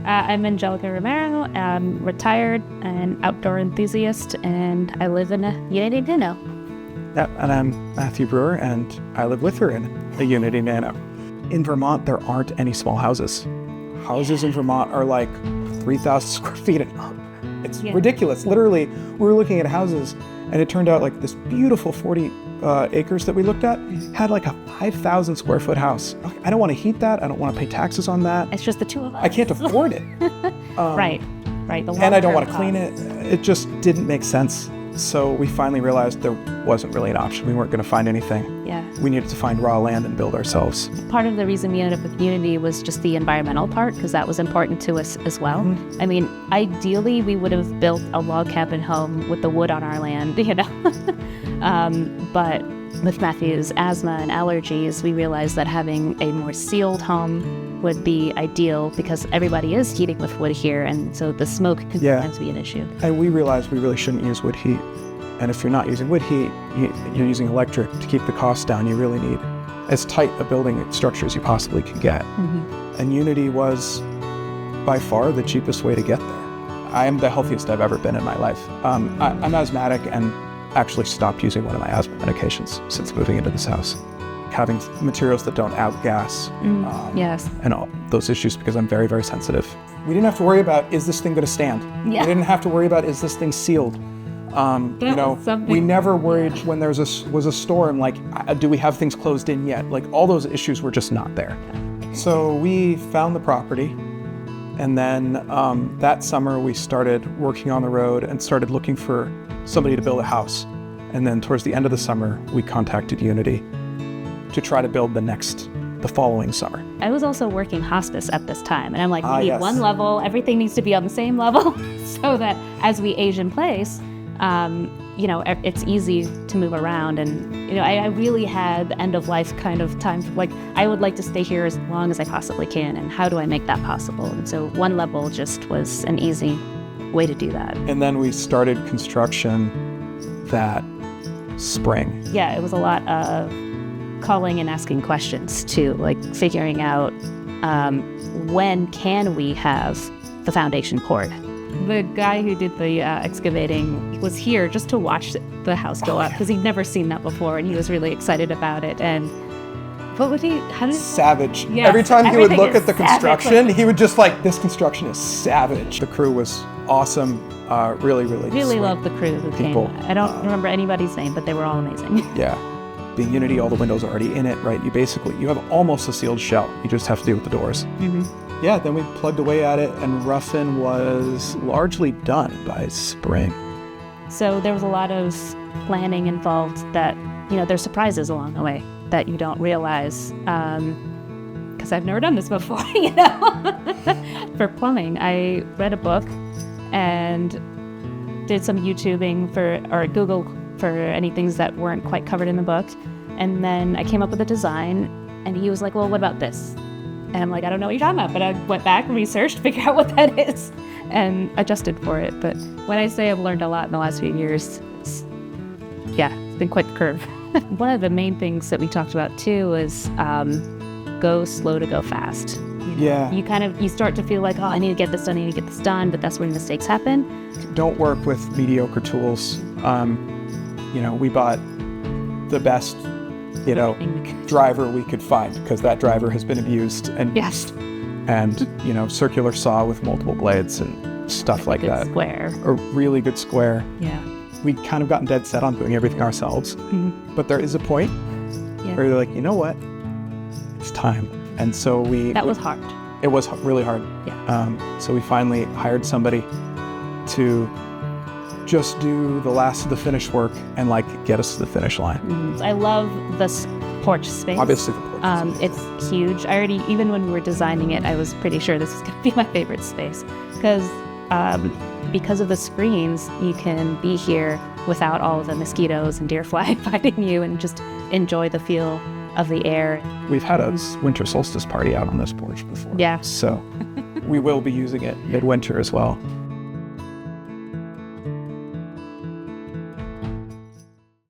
I'm Angelica Romero. I'm retired and outdoor enthusiast, and I live in a Unity Nano. Yeah, and I'm Matthew Brewer, and I live with her in a Unity Nano. In Vermont, there aren't any small houses. Houses in Vermont are like 3,000 square feet and up. It's ridiculous. Literally, we were looking at houses, and it turned out like this beautiful 40 acres that we looked at had like a 5,000 square foot house. I don't want to heat that. I don't want to pay taxes on that. It's just the two of us. I can't afford it. Right. And I don't want to clean it. It just didn't make sense. So we finally realized there wasn't really an option. We weren't going to find anything. Yeah. We needed to find raw land and build ourselves. Part of the reason we ended up with Unity was just the environmental part, because that was important to us as well. Mm-hmm. I mean, ideally, we would have built a log cabin home with the wood on our land, but with Matthew's asthma and allergies, we realized that having a more sealed home would be ideal, because everybody is heating with wood here, and so the smoke can sometimes be an issue. And we realized we really shouldn't use wood heat. And if you're not using wood heat, you're using electric to keep the costs down. You really need as tight a building structure as you possibly can get. Mm-hmm. And Unity was by far the cheapest way to get there. I am the healthiest I've ever been in my life. I'm asthmatic and actually stopped using one of my asthma medications since moving into this house. Having materials that don't outgas and all those issues, because I'm very, very sensitive. We didn't have to worry about, is this thing going to stand? Yeah. We didn't have to worry about, is this thing sealed? We never worried when there was a storm, like, do we have things closed in yet? Like, all those issues were just not there. So we found the property, and then that summer we started working on the road and started looking for somebody to build a house. And then towards the end of the summer, we contacted Unity to try to build the following summer. I was also working hospice at this time, and I'm like, we need one level, everything needs to be on the same level, so that as we age in place, it's easy to move around. And, I really had the end of life kind of time, like, I would like to stay here as long as I possibly can, and how do I make that possible? And so one level just was an easy way to do that. And then we started construction that spring. Yeah, it was a lot of calling and asking questions too, like figuring out when can we have the foundation poured. The guy who did the excavating was here just to watch the house go up, because he'd never seen that before, and he was really excited about it. And what would he? How did savage? Yes, every time he would look at the construction, he would just like, this construction is savage. The crew was awesome. Really loved the crew who people. Came. I don't remember anybody's name, but they were all amazing. Yeah. Being Unity, all the windows are already in it, right? You have almost a sealed shell. You just have to deal with the doors. Mm-hmm. Yeah, then we plugged away at it, and Ruffin was largely done by spring. So there was a lot of planning involved that, there's surprises along the way that you don't realize, because I've never done this before, For plumbing, I read a book and did some YouTubing or Google for any things that weren't quite covered in the book. And then I came up with a design, and he was like, well, what about this? And I'm like, I don't know what you're talking about. But I went back, researched, figured out what that is, and adjusted for it. But when I say I've learned a lot in the last few years, it's been quite the curve. One of the main things that we talked about too is go slow to go fast. You start to feel like, I need to get this done, but that's when mistakes happen. Don't work with mediocre tools. We bought the best, driver we could find, because that driver has been abused and used. And, circular saw with multiple blades and stuff like that. Square. A really good square. Yeah. We'd kind of gotten dead set on doing everything ourselves. Mm-hmm. But there is a point where you're like, you know what? It's time. And so That was hard. It was really hard. Yeah. So we finally hired somebody to just do the last of the finish work and get us to the finish line. Mm-hmm. I love this porch space. Obviously the porch. It's huge. Even when we were designing it, I was pretty sure this was going to be my favorite space, because of the screens, you can be here without all of the mosquitoes and deer fly biting you, and just enjoy the feel of the air. We've had a winter solstice party out on this porch before. Yeah. So we will be using it midwinter as well.